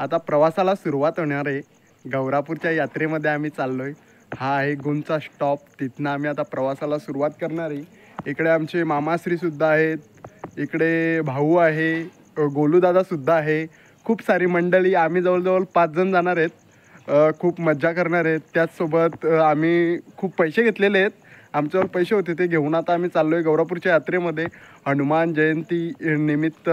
आता प्रवासाला सुरुवात होणार आहे. गौरापूरच्या यात्रेमध्ये आम्ही चाललोय. हा आहे गुंचा स्टॉप. तिथनं आम्ही आता प्रवासाला सुरुवात करणार आहे. इकडे आमचे मामाश्रीसुद्धा आहेत, इकडे भाऊ आहे, गोलूदादासुद्धा आहे. खूप सारी मंडळी, आम्ही जवळजवळ 5 जण जाणार आहेत. खूप मज्जा करणार आहेत. त्याचसोबत आम्ही खूप पैसे घेतलेले आहेत. आमच्यावर पैसे होते ते घेऊन आता आम्ही चाललो आहे गौरापूरच्या यात्रेमध्ये. हनुमान जयंती निमित्त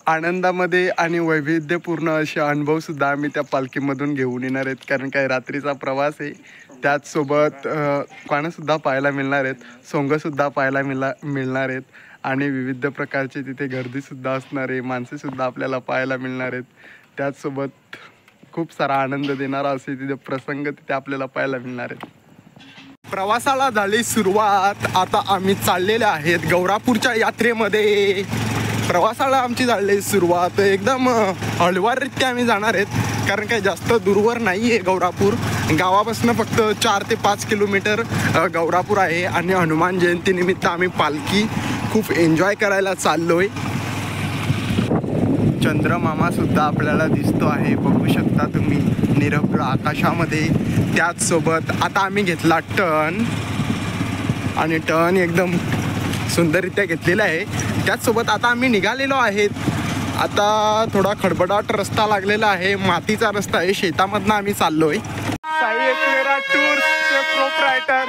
आनंदामध्ये आणि वैविध्यपूर्ण असे अनुभवसुद्धा आम्ही त्या पालखीमधून घेऊन येणार आहेत. कारण काय रात्रीचा प्रवास आहे. त्याचसोबत पाणंसुद्धा पाहायला मिळणार आहेत, सोंगंसुद्धा पाहायला मिळणार आहेत आणि विविध प्रकारचे तिथे गर्दीसुद्धा असणार आहे, माणसेसुद्धा आपल्याला पाहायला मिळणार आहेत. त्याचसोबत खूप सारा आनंद देणारा असे तिथे प्रसंग तिथे आपल्याला पाहायला मिळणार आहेत. प्रवासाला झाली सुरुवात. आता आम्ही चाललेले आहेत गौरापूरच्या यात्रेमध्ये. प्रवासाला आमची झाली सुरुवात. एकदम हळूवाररित्या आम्ही जाणार आहेत, कारण काही जास्त दूरवर नाही आहे गौरापूर. गावापासून फक्त 4 ते 5 किलोमीटर गौरापूर आहे. आणि हनुमान जयंतीनिमित्त आम्ही पालखी खूप एन्जॉय करायला चाललो आहे. चंद्रमामासुद्धा आपल्याला दिसतो आहे, बघू शकता तुम्ही निरभ्र आकाशामध्ये. त्याचसोबत आता आम्ही घेतला टर्न आणि टर्न एकदम सुंदररित्या घेतलेला आहे. त्याचसोबत आता आम्ही निघालेलो आहेत. आता थोडा खडबडाट रस्ता लागलेला आहे, मातीचा रस्ता आहे, शेतामधनं आम्ही चाललो आहे. साई एकवेरा टूर्सचे प्रोप्रायटर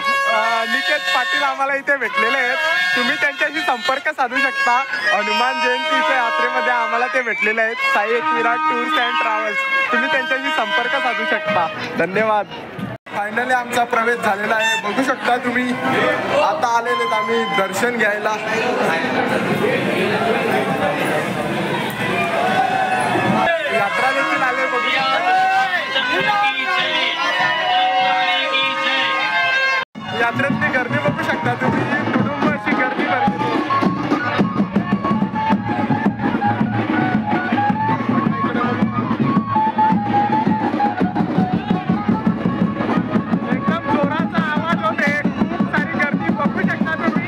निकेत पाटील आम्हाला इथे भेटलेले आहेत. तुम्ही त्यांच्याशी संपर्क साधू शकता. हनुमान जयंतीच्या यात्रेमध्ये आम्हाला ते भेटलेले आहेत. Sai Ekvira tours and travels, तुम्ही त्यांच्याशी संपर्क साधू शकता. धन्यवाद. फायनली आमचा प्रवेश झालेला आहे, बघू शकता तुम्ही. आता आलेले आहेत आम्ही दर्शन घ्यायला. यात्रा देखील आले, बघू शकता. यात्रेतली गर्दी बघू शकता तुम्ही, कुटुंब अशी गर्दी भरली. एकदम जोराचा आवाज होते, खूप सारी गर्दी बघू शकता तुम्ही.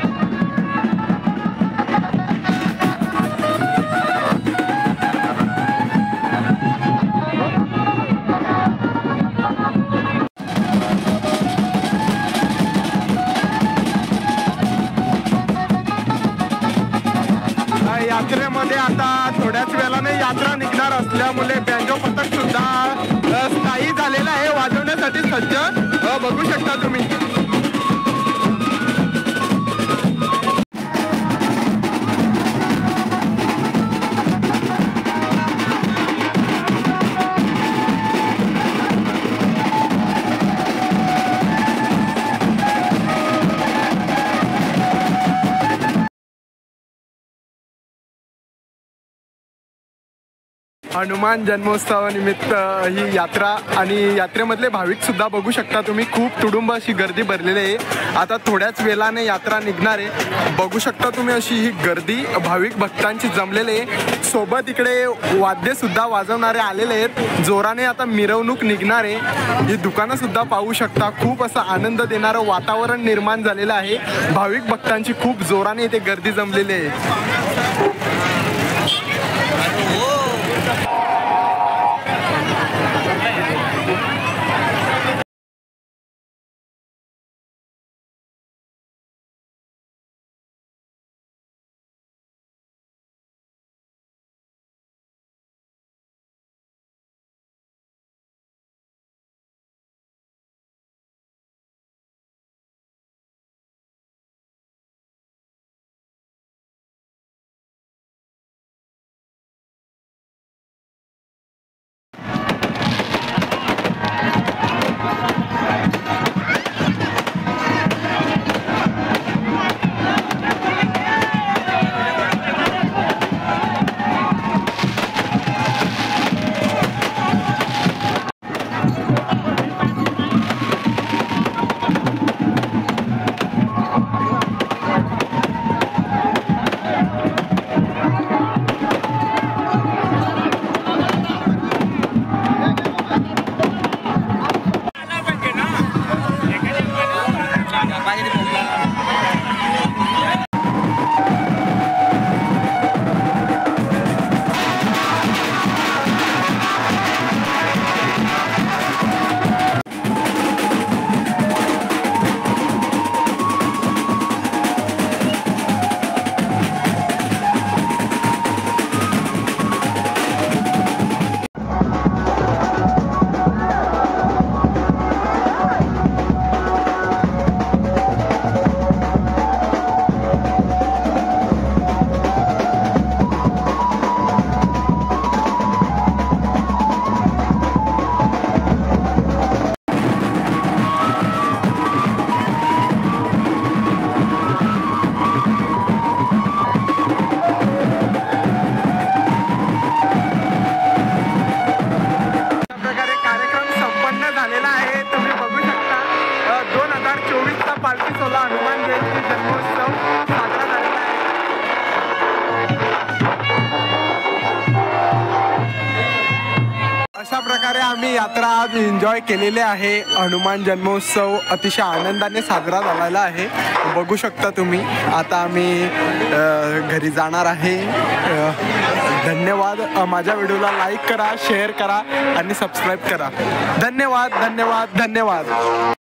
यात्रेमध्ये आता थोड्याच वेळाने यात्रा निघणार असल्यामुळे बँजो पथक सुद्धा स्थायी झालेला आहे, वाजवण्यासाठी सज्ज. बघू शकता तुम्ही. हनुमान जन्मोत्सवानिमित्त ही यात्रा आणि यात्रेमधले भाविक सुद्धा बघू शकता तुम्ही. खूप तुडुंब अशी गर्दी भरलेली आहे. आता थोड्याच वेळाने यात्रा निघणार आहे, बघू शकता तुम्ही. अशी ही गर्दी भाविक भक्तांची जमलेली आहे. सोबत इकडे वाद्य सुद्धा वाजवणारे आलेले आहेत. जोराने आता मिरवणूक निघणार आहे. ही दुकानं सुद्धा पाहू शकता. खूप असं आनंद देणारं वातावरण निर्माण झालेलं आहे. भाविक भक्तांची खूप जोराने इथे गर्दी जमलेली आहे. प्रकारे आम्ही यात्रा आज एन्जॉय केलेली आहे. हनुमान जन्मोत्सव अतिशय आनंदाने साजरा झालेला आहे. बघू शकता तुम्ही. आता आम्ही घरी जाणार आहे. धन्यवाद. माझ्या व्हिडिओला लाईक करा, शेअर करा आणि सबस्क्राईब करा. धन्यवाद धन्यवाद धन्यवाद.